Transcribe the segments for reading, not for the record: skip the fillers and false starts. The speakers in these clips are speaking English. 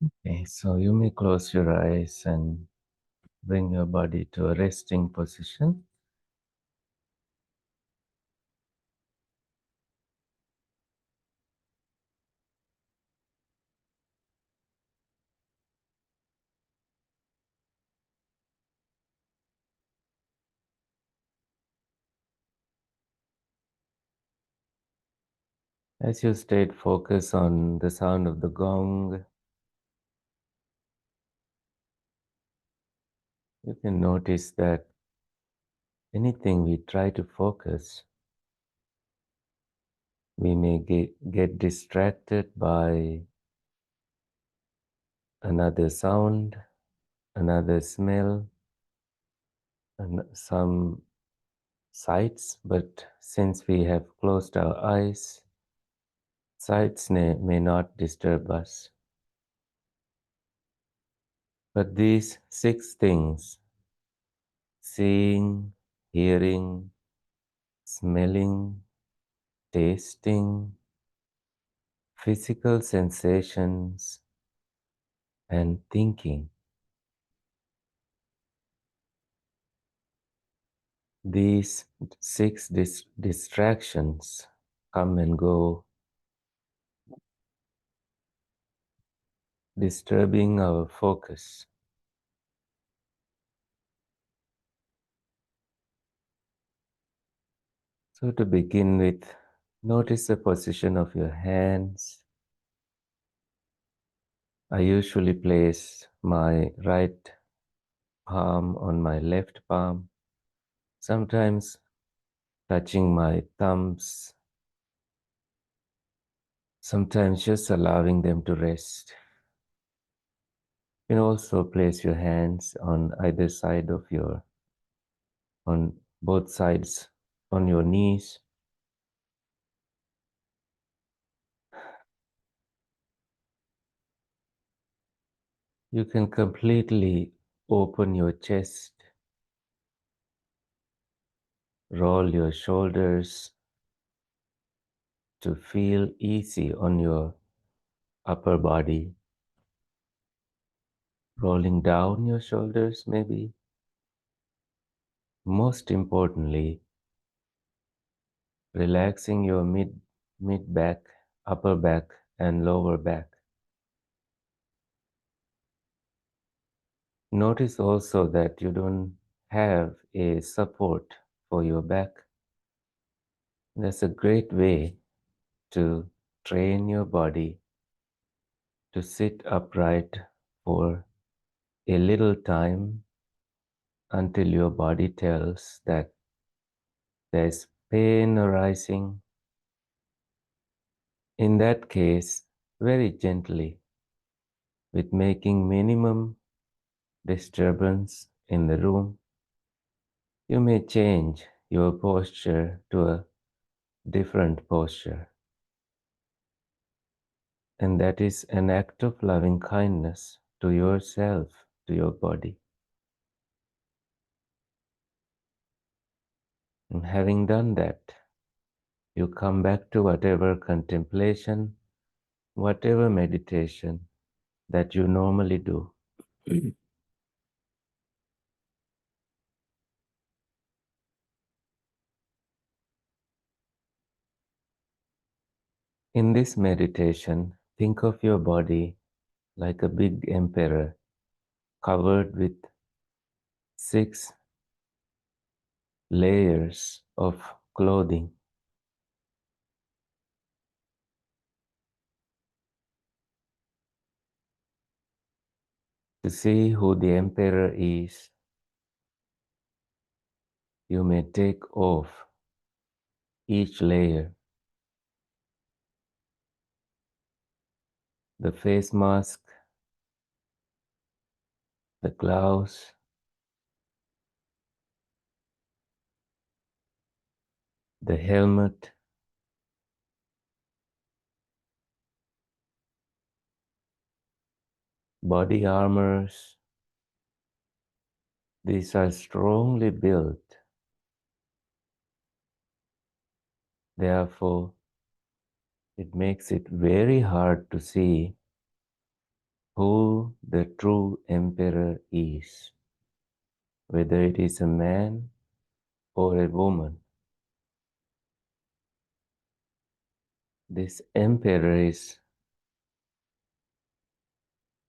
Okay, so you may close your eyes and bring your body to a resting position. As you stayed focused on the sound of the gong, you can notice that anything we try to focus, we may get distracted by another sound, another smell, and some sights. But since we have closed our eyes, sights may not disturb us. But these six things, seeing, hearing, smelling, tasting, physical sensations, and thinking. These six distractions come and go, disturbing our focus. So, to begin with, notice the position of your hands. I usually place my right palm on my left palm, sometimes touching my thumbs, sometimes just allowing them to rest. You can also place your hands on either side of on both sides on your knees. You can completely open your chest, roll your shoulders to feel easy on your upper body, rolling down your shoulders maybe. Most importantly, relaxing your mid back, upper back, and lower back. Notice also that you don't have a support for your back. That's a great way to train your body to sit upright for a little time until your body tells that there's pain arising. In that case, very gently, with making minimum disturbance in the room, you may change your posture to a different posture. And that is an act of loving kindness to yourself, to your body. And having done that, you come back to whatever contemplation, whatever meditation that you normally do. In this meditation, think of your body like a big emperor covered with 6 layers of clothing. To see who the emperor is, you may take off each layer. The face mask, the gloves, the helmet, body armors. These are strongly built. Therefore, it makes it very hard to see who the true emperor is, whether it is a man or a woman. This emperor is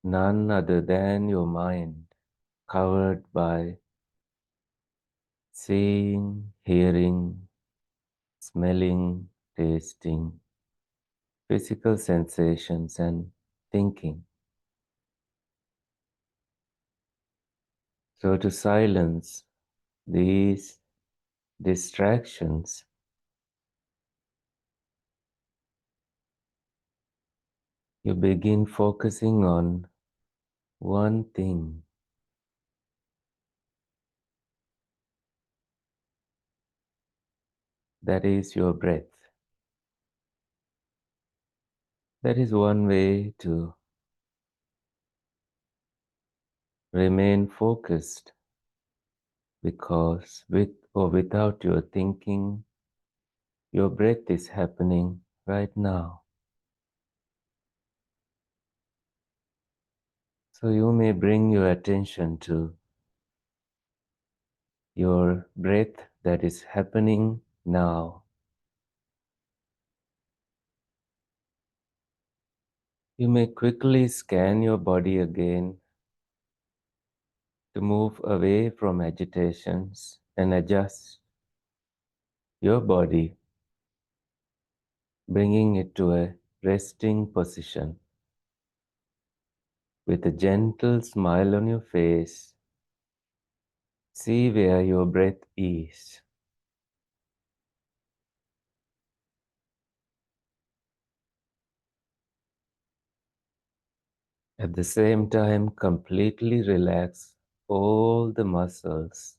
none other than your mind, covered by seeing, hearing, smelling, tasting, physical sensations, and thinking. So, to silence these distractions, you begin focusing on one thing, that is your breath. That is one way to remain focused, because with or without your thinking, your breath is happening right now. So you may bring your attention to your breath that is happening now. You may quickly scan your body again to move away from agitations and adjust your body, bringing it to a resting position. With a gentle smile on your face, see where your breath is. At the same time, completely relax all the muscles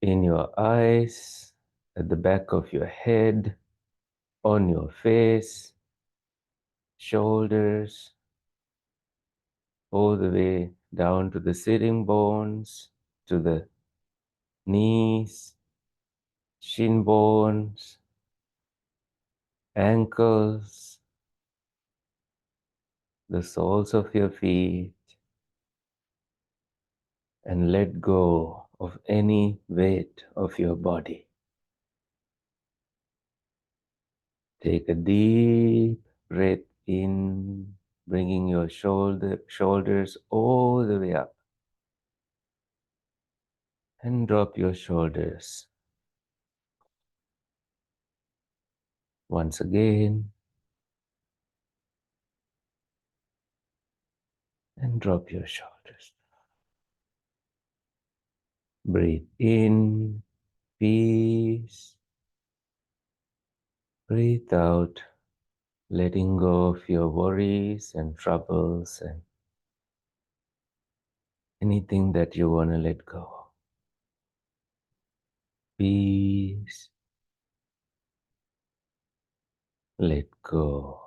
in your eyes, at the back of your head, on your face, shoulders, all the way down to the sitting bones, to the knees, shin bones, ankles, the soles of your feet, and let go of any weight of your body. Take a deep breath in, bringing your shoulders all the way up, and drop your shoulders. Once again, and drop your shoulders. Breathe in, peace. Breathe out, letting go of your worries and troubles and anything that you want to let go. Peace. Let go.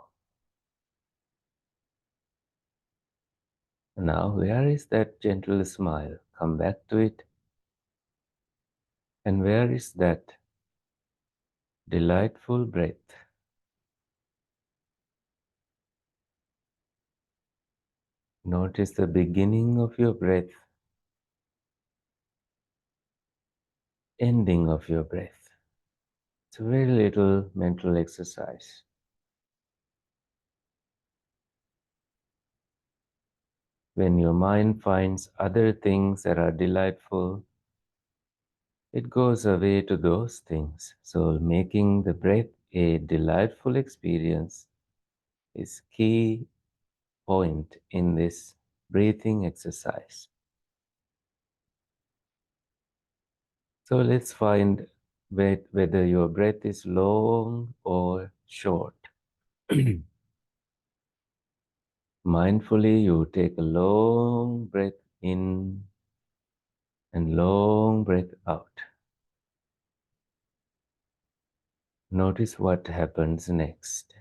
Now, where is that gentle smile? Come back to it. And where is that delightful breath? Notice the beginning of your breath, ending of your breath. It's a very little mental exercise. When your mind finds other things that are delightful, it goes away to those things. So making the breath a delightful experience is key point in this breathing exercise. So let's find whether your breath is long or short. Mindfully, you take a long breath in and long breath out. Notice what happens next.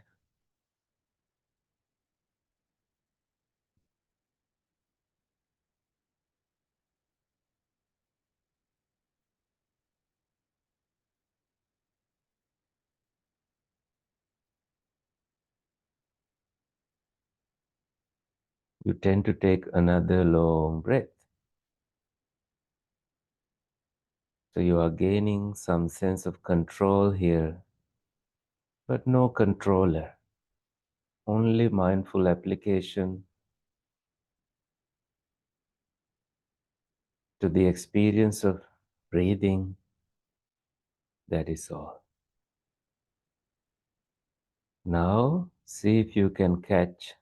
you tend to take another long breath. So you are gaining some sense of control here, but no controller, only mindful application to the experience of breathing. That is all. Now, see if you can catch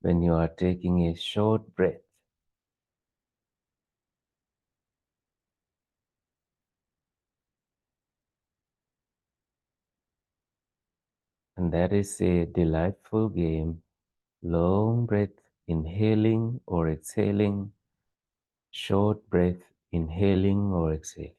when you are taking a short breath. And that is a delightful game. Long breath, inhaling or exhaling, short breath, inhaling or exhaling.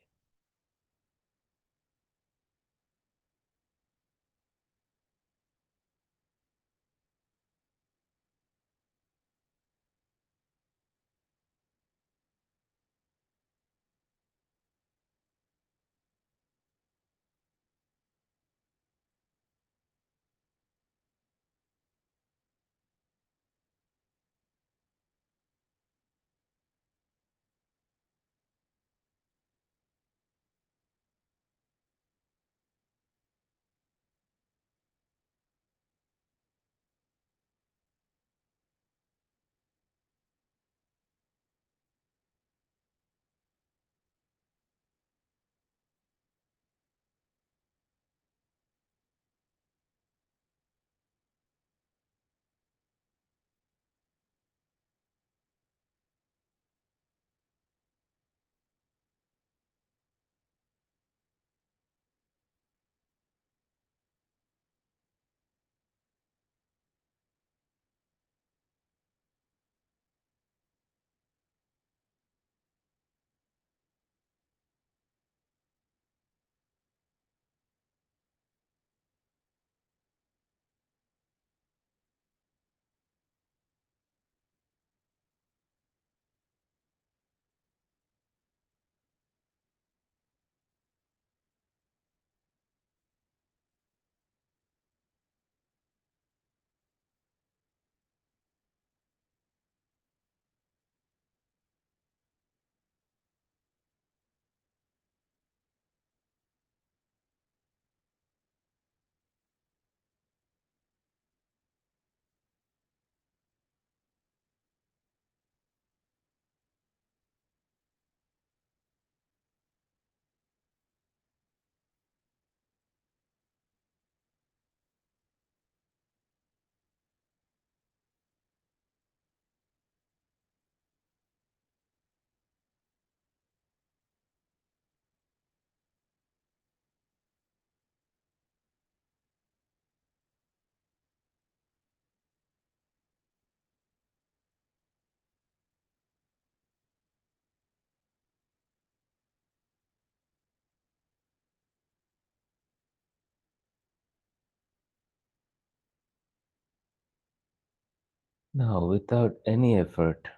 Now, without any effort,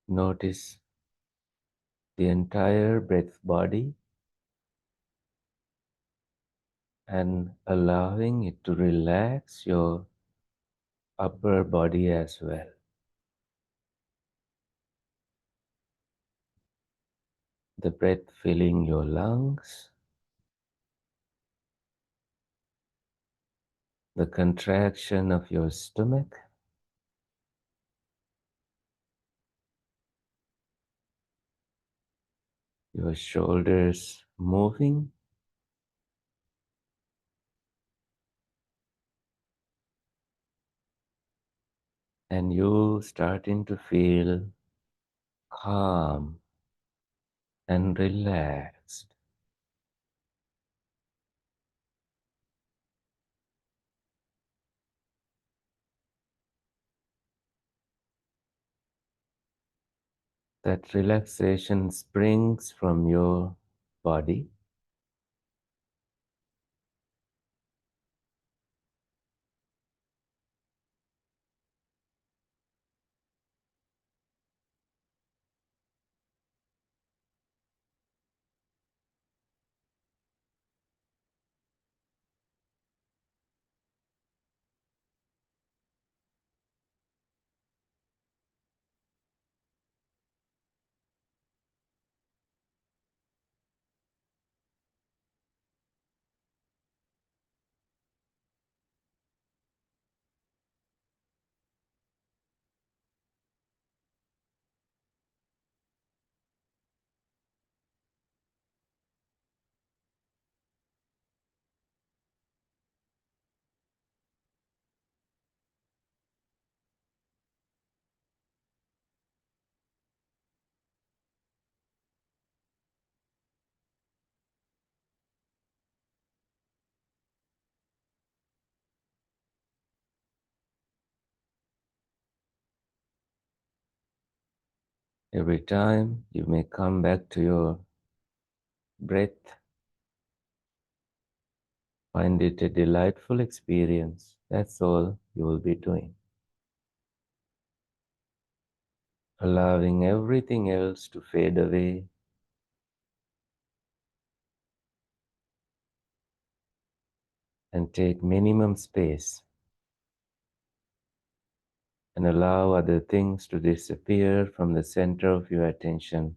notice the entire breath body and allowing it to relax your upper body as well. The breath filling your lungs, the contraction of your stomach, your shoulders moving, and you starting to feel calm and relaxed. That relaxation springs from your body, Every time you may come back to your breath, find it a delightful experience. That's all you will be doing. Allowing everything else to fade away and take minimum space and allow other things to disappear from the center of your attention.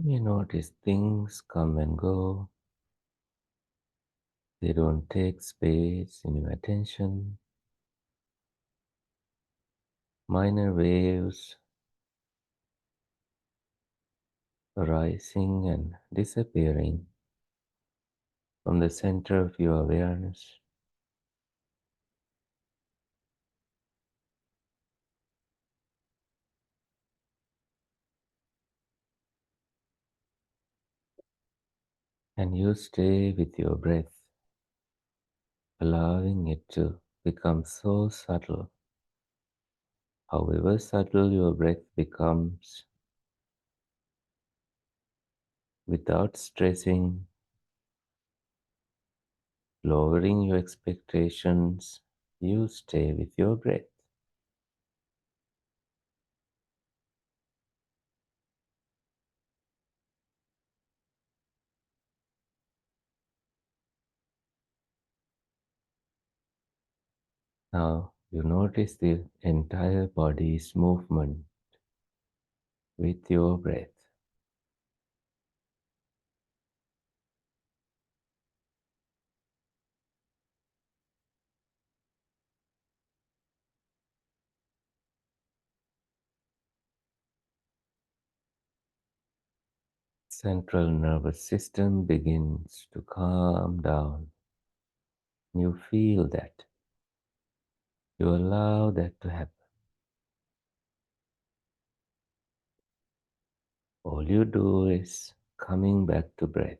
You notice things come and go. They don't take space in your attention. Minor waves arising and disappearing from the center of your awareness. And you stay with your breath, allowing it to become so subtle. However subtle your breath becomes, without stressing, lowering your expectations. You stay with your breath. Now you notice the entire body's movement with your breath. Central nervous system begins to calm down. You feel that. You allow that to happen. All you do is coming back to breath.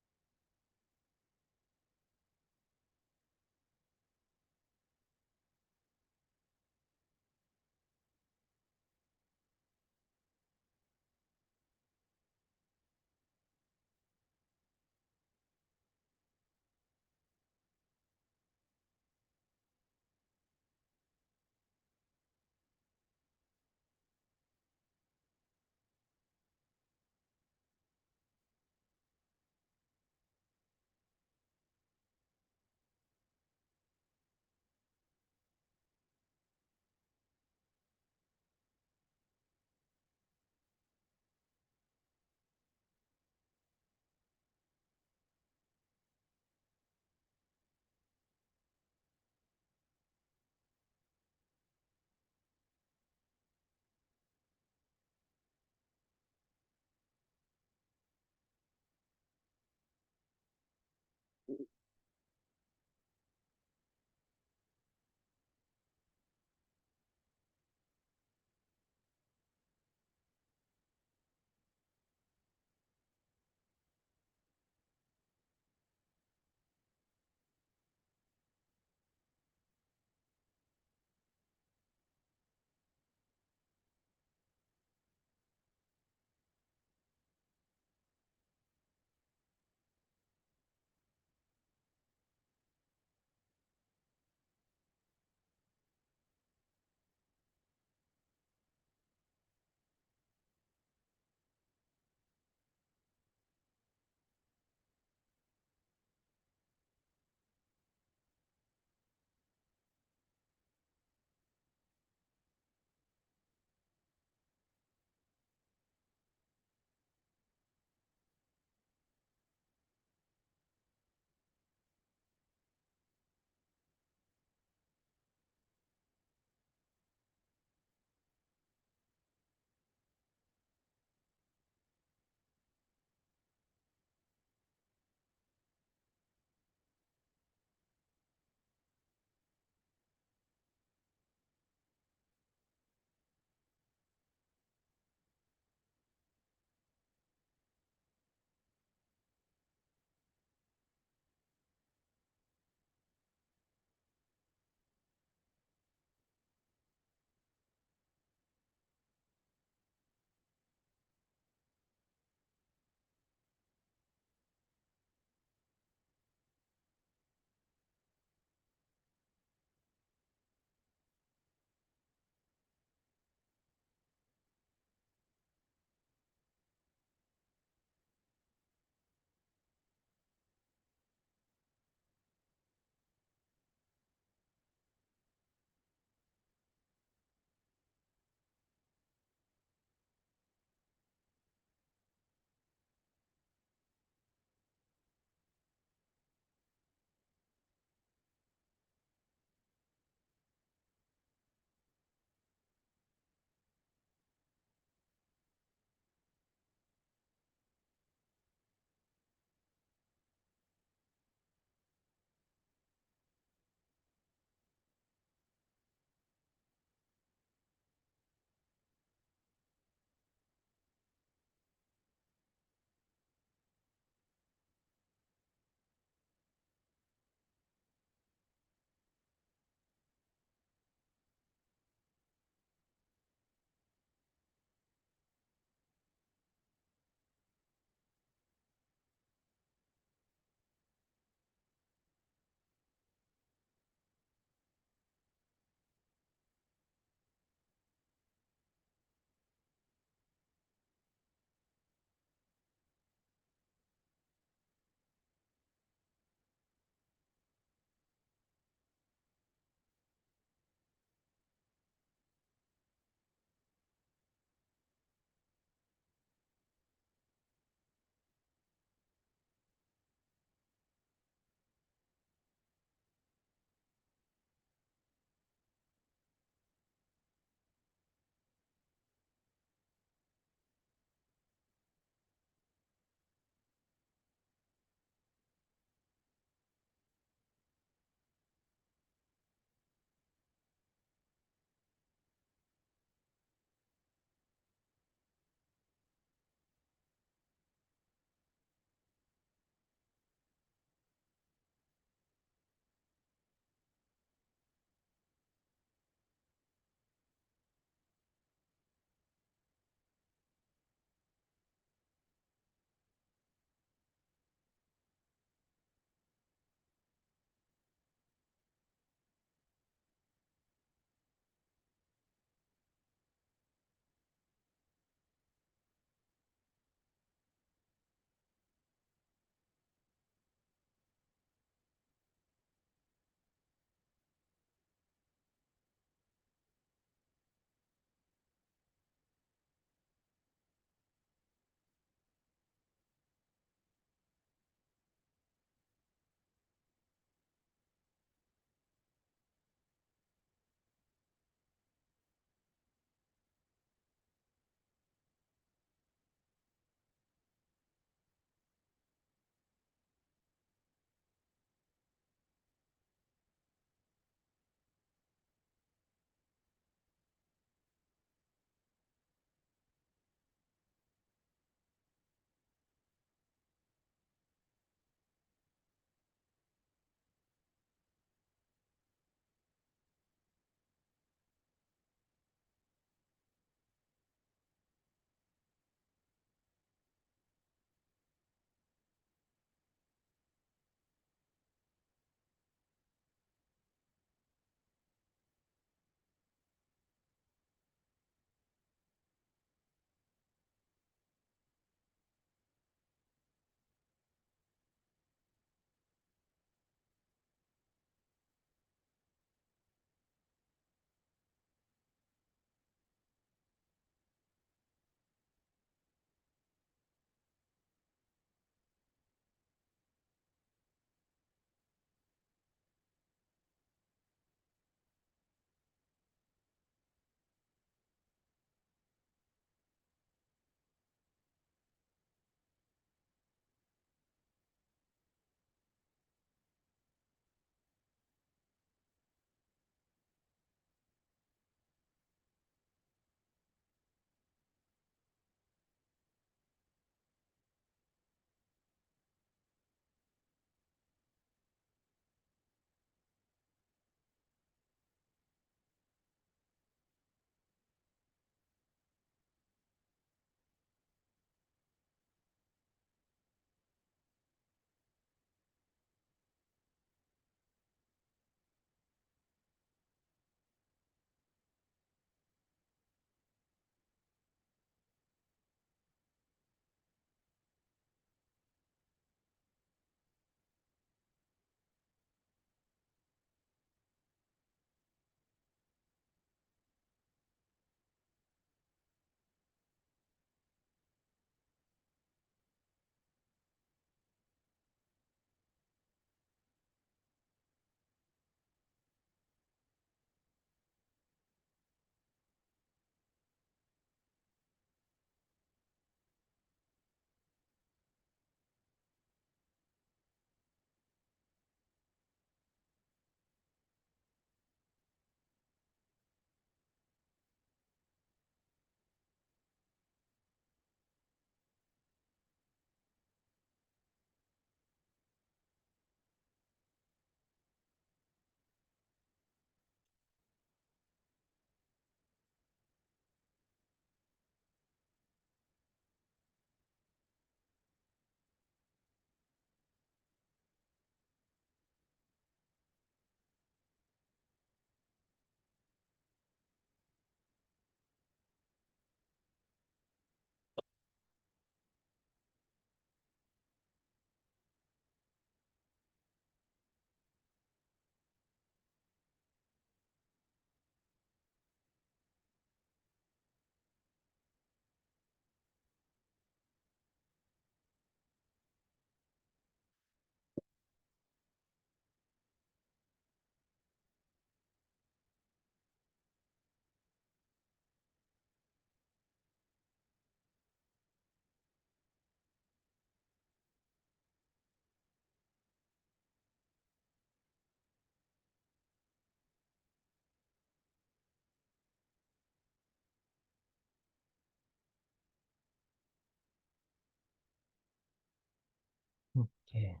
Okay.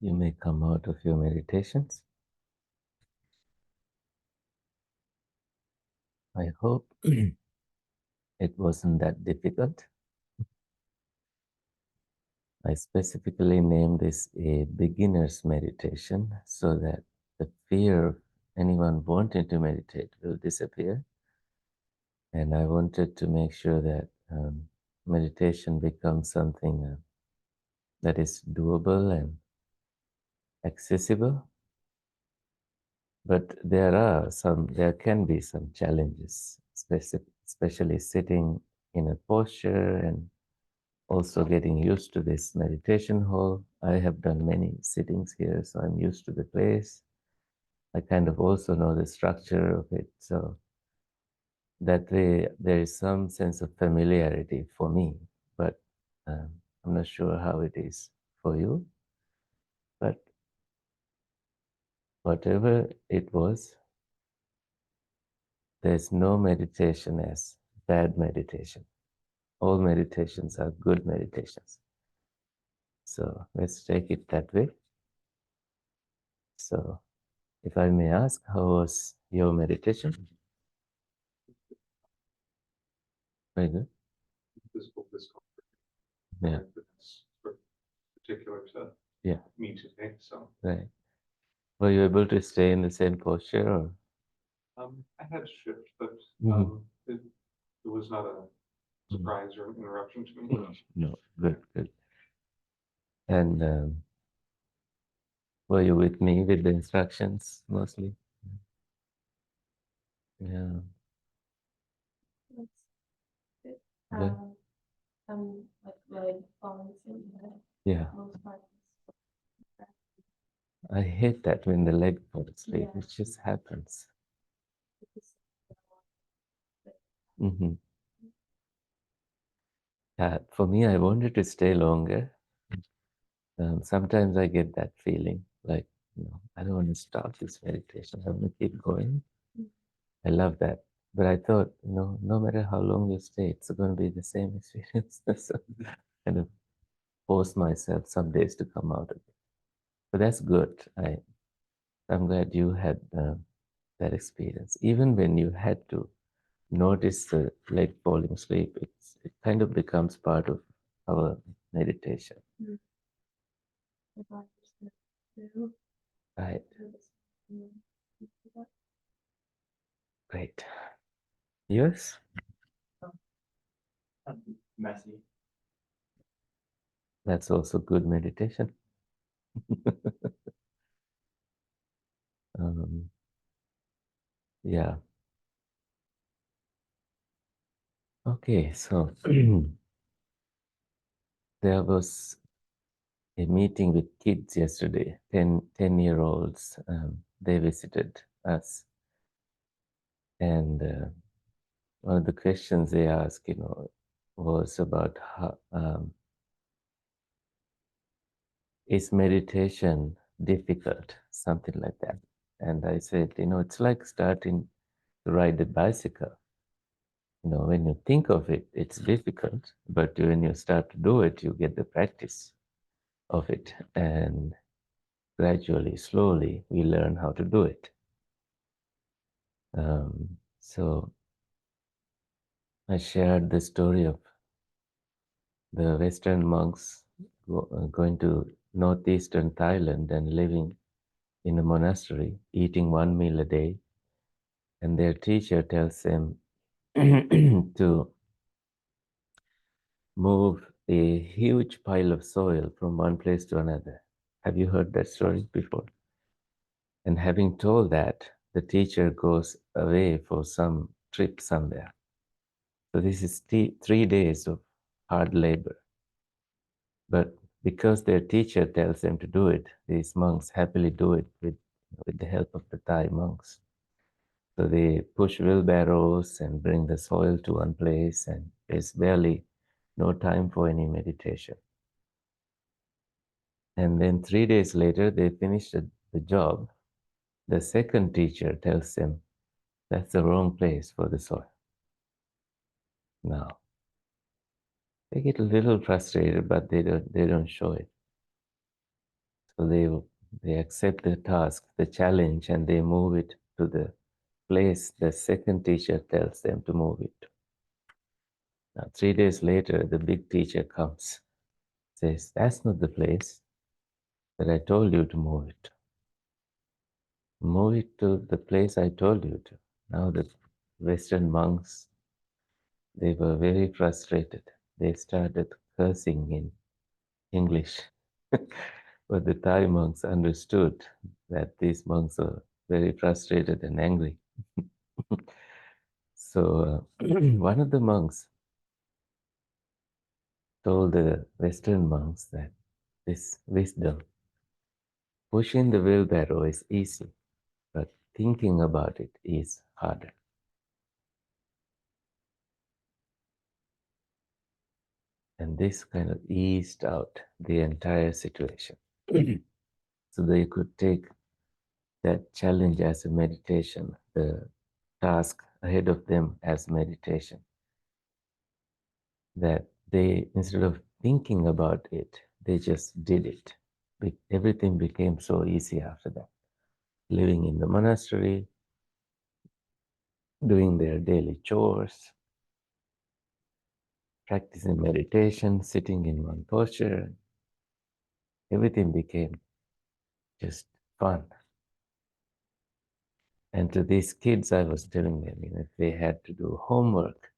You may come out of your meditations. I hope it wasn't that difficult. I specifically named this a beginner's meditation so that the fear of anyone wanting to meditate will disappear. And I wanted to make sure that meditation becomes something that is doable and accessible. But there can be some challenges, especially sitting in a posture and also getting used to this meditation hall. I have done many sittings here, so I'm used to the place. I kind of also know the structure of it. So that way, there is some sense of familiarity for me, but um, I'm not sure how it is for you. But whatever it was, there's no meditation as bad meditation. All meditations are good meditations. So let's take it that way. So, if I may ask, how was your meditation? Very good. Physical discomfort. Yeah. That's sort of particular to Yeah. me today. So Right. Were you able to stay in the same posture or? I had to shift, but Mhm. it was not a surprise or an interruption to me. No, good, good. And were you with me with the instructions mostly? Yeah. Good. Yeah. I hate that when the leg falls asleep. It just happens. Hmm. For me, I wanted to stay longer. Sometimes I get that feeling like, I don't want to stop this meditation. I want to keep going. I love that. But I thought, no matter how long you stay, it's going to be the same experience. So kind of force myself some days to come out of it. But that's good. I'm glad you had that experience. Even when you had to notice the leg falling asleep, it kind of becomes part of our meditation. Right. Great. Yes. Messy. That's also good meditation. um, yeah. Okay. So there was a meeting with kids yesterday, 10-year-olds. They visited us. And one of the questions they asked, was about how, is meditation difficult? Something like that. And I said, it's like starting to ride a bicycle. When you think of it, it's difficult, but when you start to do it, you get the practice of it. And gradually, slowly, we learn how to do it. So I shared the story of the Western monks going to northeastern Thailand and living in a monastery, eating one meal a day. And their teacher tells them to move a huge pile of soil from one place to another. Have you heard that story before? And having told that, the teacher goes away for some trip somewhere. So this is 3 days of hard labor. But because their teacher tells them to do it, these monks happily do it with the help of the Thai monks. So they push wheelbarrows and bring the soil to one place, and there's barely no time for any meditation. And then 3 days later, they finish the job. The second teacher tells them that's the wrong place for the soil. Now, They get a little frustrated, but they don't show it. So they accept the task, the challenge, and they move it to the place the second teacher tells them to move it. Now, 3 days later, the big teacher comes, says, "That's not the place that I told you to move it. Move it to the place I told you to." Now the Western monks, they were very frustrated. They started cursing in English. But the Thai monks understood that these monks were very frustrated and angry. So one of the monks told the Western monks that this wisdom, pushing the wheelbarrow is easy, but thinking about it is harder. And this kind of eased out the entire situation. So they could take that challenge as a meditation, the task ahead of them as meditation. That they, instead of thinking about it, they just did it. Everything became so easy after that. Living in the monastery, doing their daily chores, practicing meditation, sitting in one posture, everything became just fun. And to these kids, I was telling them, if they had to do homework,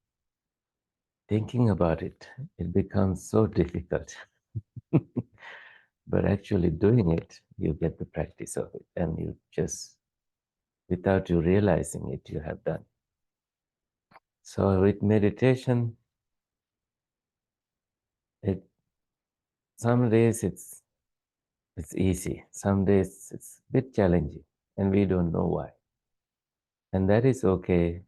thinking about it, it becomes so difficult. But actually doing it, you get the practice of it, and you just, without you realizing it, you have done. So with meditation, it some days it's easy, some days it's a bit challenging, and we don't know why. And that is okay.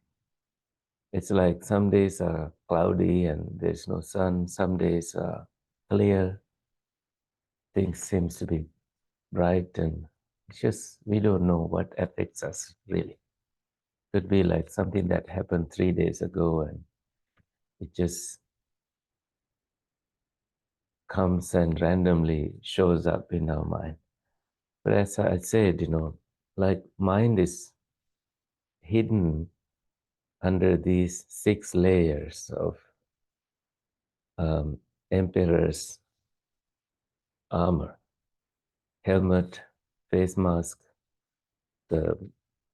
It's like some days are cloudy and there's no sun, some days are clear, things seems to be bright, and it's just we don't know what affects us really. Could be like something that happened 3 days ago and it just comes and randomly shows up in our mind. But as I said, like mind is hidden under these 6 layers of emperor's armor, helmet, face mask, the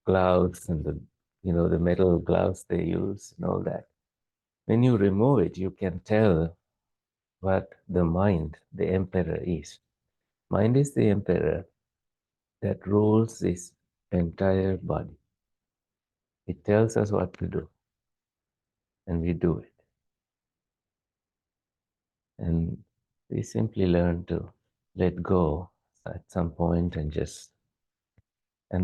gloves, and the metal gloves they use and all that. When you remove it, you can tell what the mind, the emperor is. Mind is the emperor that rules this entire body. It tells us what to do, and we do it. And we simply learn to let go at some point and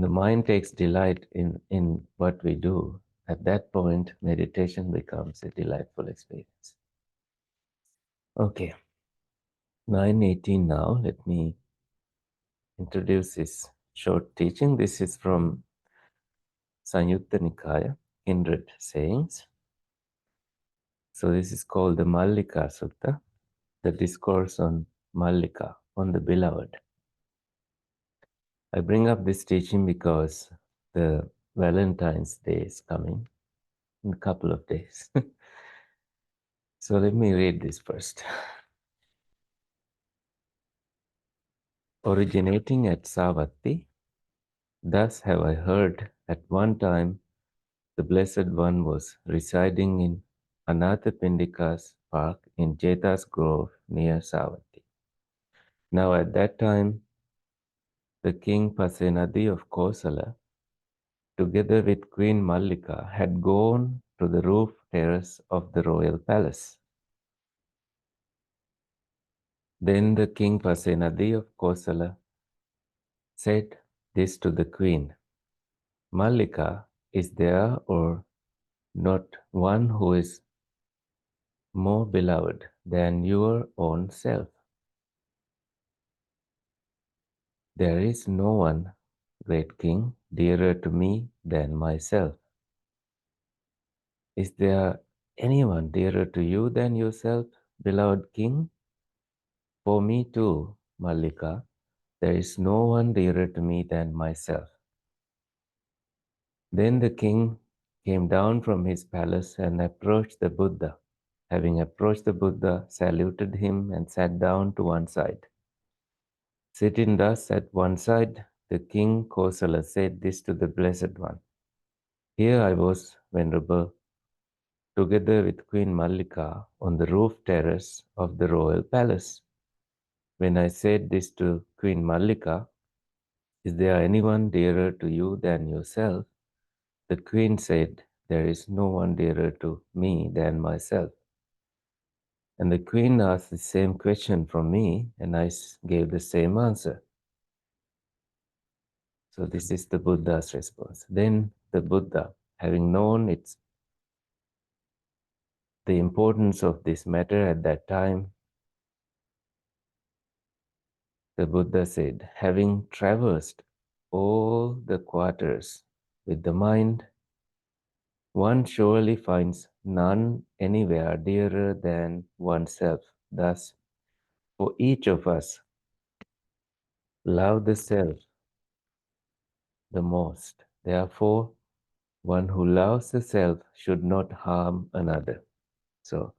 the mind takes delight in what we do. At that point, meditation becomes a delightful experience. Okay, 9:18 now. Let me introduce this short teaching. This is from Sanyutta Nikaya, Kindred Sayings. So this is called the Mallika Sutta, the discourse on Mallika, on the beloved. I bring up this teaching because the Valentine's Day is coming in a couple of days. So let me read this first. Originating at Savatthi, thus have I heard at one time the Blessed One was residing in Anathapindika's park in Jeta's Grove near Savatthi. Now at that time, the king Pasenadi of Kosala, together with Queen Mallika, had gone to the roof terrace of the royal palace. Then the king Pasenadi of Kosala said this to the queen, Mallika, is there or not one who is more beloved than your own self? There is no one, great king, dearer to me than myself. Is there anyone dearer to you than yourself? Beloved king, for me too, Mallika, there is no one dearer to me than myself. Then the king came down from his palace and approached the Buddha. Having approached the Buddha, saluted him and sat down to one side. Sitting thus at one side, the king Kosala said this to the Blessed One. Here I was, Venerable, together with Queen Mallika on the roof terrace of the royal palace. When I said this to Queen Mallika, is there anyone dearer to you than yourself? The queen said, there is no one dearer to me than myself. And the queen asked the same question from me, and I gave the same answer. So this is the Buddha's response. Then the Buddha, having known the importance of this matter at that time, the Buddha said, having traversed all the quarters with the mind, one surely finds none anywhere dearer than oneself. Thus, for each of us, love the self the most. Therefore, one who loves the self should not harm another. So,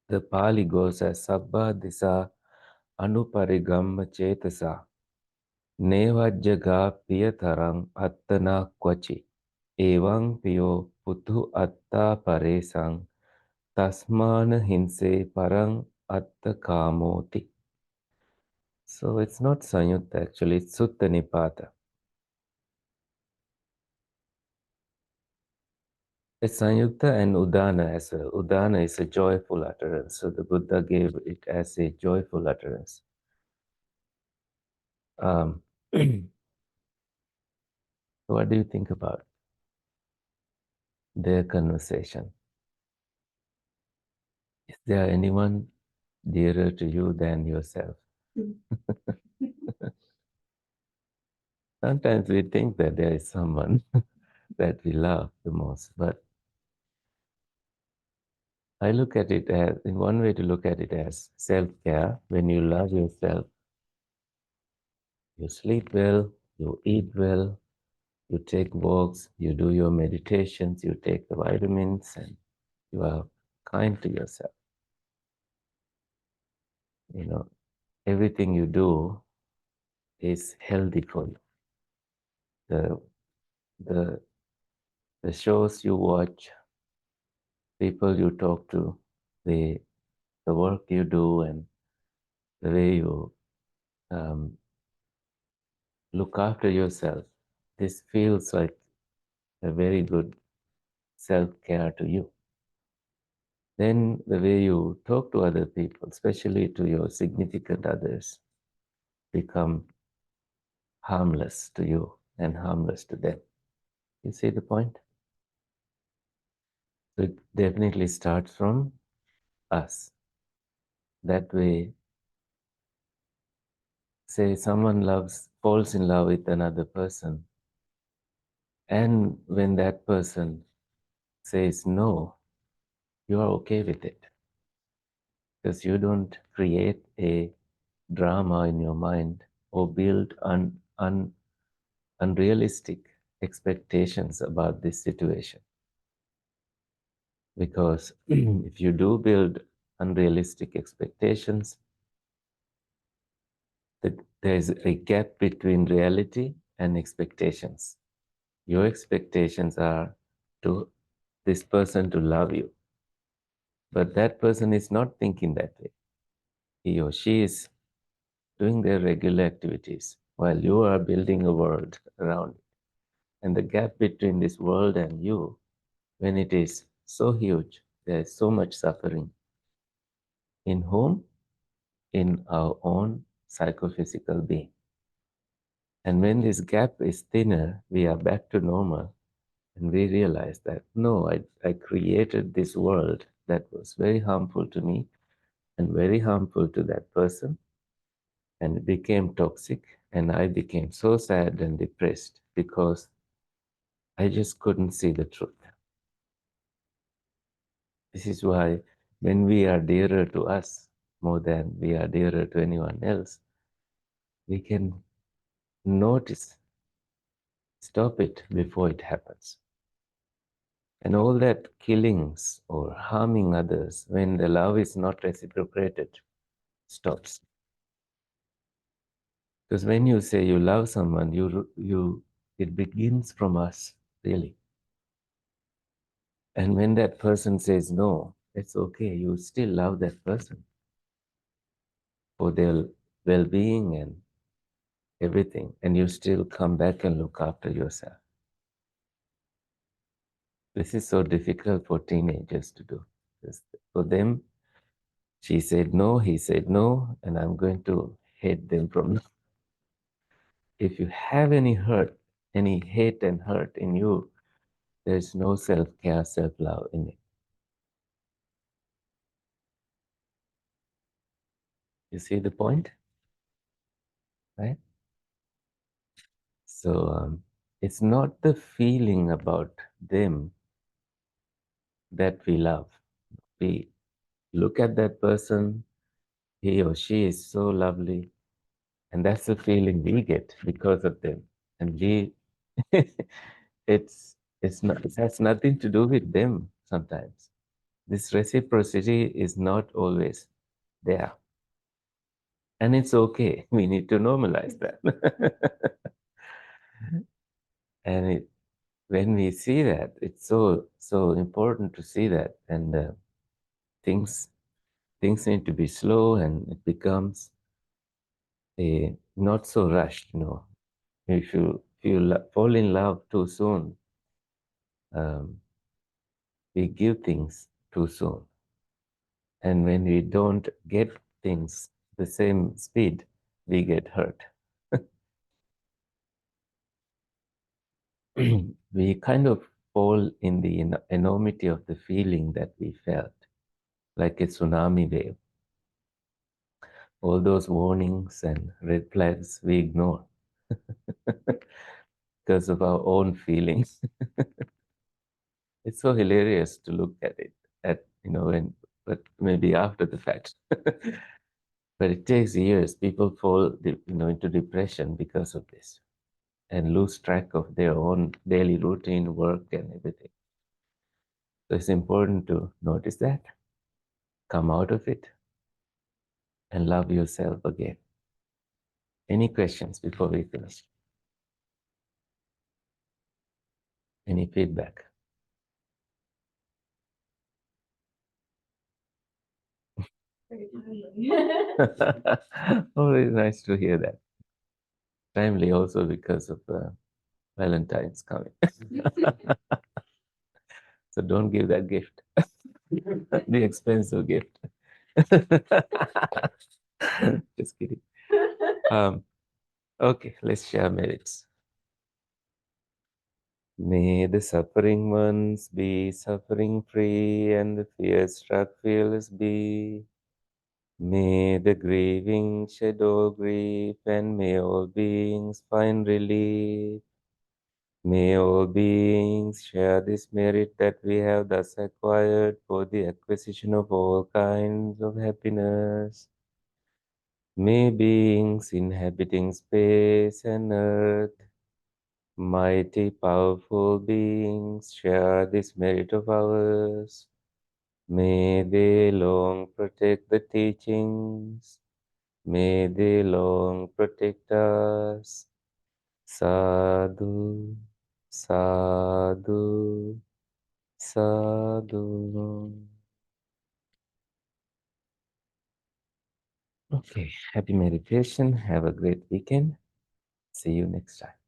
the Pali goes as Sabba Disa Anuparigamma Chetasa Nevajjaga Piyatarang Attana Kwachi Evang Piyo Puthu Atta Paresang Tasmana Hinse Parang Atta Kamoti. So it's not Sanyutta actually, it's Sutta Nipata. It's Sanyutta and Udāna as well. Udāna is a joyful utterance, so the Buddha gave it as a joyful utterance. What do you think about their conversation? Is there anyone dearer to you than yourself? Sometimes we think that there is someone that we love the most, but I look at it as, in one way to look at it as self-care. When you love yourself, you sleep well, you eat well, you take walks, you do your meditations, you take the vitamins, and you are kind to yourself. You know, everything you do is healthy for you. The the the shows you watch, people you talk to, the work you do, and the way you look after yourself. This feels like a very good self-care to you. Then the way you talk to other people, especially to your significant others, become harmless to you and harmless to them. You see the point? So it definitely starts from us. That way, say someone falls in love with another person, and when that person says no, you are okay with it. Because you don't create a drama in your mind or build unrealistic expectations about this situation. Because if you do build unrealistic expectations, there is a gap between reality and expectations. Your expectations are to this person to love you, but that person is not thinking that way. He or she is doing their regular activities while you are building a world around it. And the gap between this world and you, when it is so huge, there is so much suffering. In whom? In our own psychophysical being. And when this gap is thinner, we are back to normal. And we realize that, no, I created this world that was very harmful to me and very harmful to that person. And it became toxic. And I became so sad and depressed because I just couldn't see the truth. This is why when we are dearer to us more than we are dearer to anyone else, we can notice, stop it before it happens. And all that killings or harming others when the love is not reciprocated stops. Because when you say you love someone, it begins from us, really. And when that person says no, it's okay. You still love that person for their well-being and everything, and you still come back and look after yourself. This is so difficult for teenagers to do. For them, she said no, he said no, and I'm going to hate them from now. If you have any hurt, any hate and hurt in you, there's no self-care, self-love in it. You see the point? Right? So it's not the feeling about them that we love. We look at that person, he or she is so lovely, and that's the feeling we get because of them. And we, it's not, it has nothing to do with them sometimes. This reciprocity is not always there. And it's okay. We need to normalize that. And when we see that, it's so important to see that. And things things need to be slow, and it becomes a not so rushed. If you fall in love too soon, um, we give things too soon, and when we don't get things the same speed, we get hurt. We kind of fall in the enormity of the feeling that we felt, like a tsunami wave. All those warnings and red flags we ignore because of our own feelings. It's so hilarious to look at it, but maybe after the fact. But it takes years. People fall, into depression because of this, and lose track of their own daily routine, work, and everything. So it's important to notice that, come out of it, and love yourself again. Any questions before we finish? Any feedback? Always nice to hear that. Timely also because of Valentine's coming. So don't give that gift, the expensive gift. Just kidding. Okay, let's share merits. May the suffering ones be suffering free, and the fear struck fearless be. May the grieving shed all grief, and may all beings find relief. May all beings share this merit that we have thus acquired for the acquisition of all kinds of happiness. May beings inhabiting space and earth, mighty powerful beings, share this merit of ours. May they long protect the teachings. May they long protect us. Sadhu, sadhu, sadhu. Okay, happy meditation. Have a great weekend. See you next time.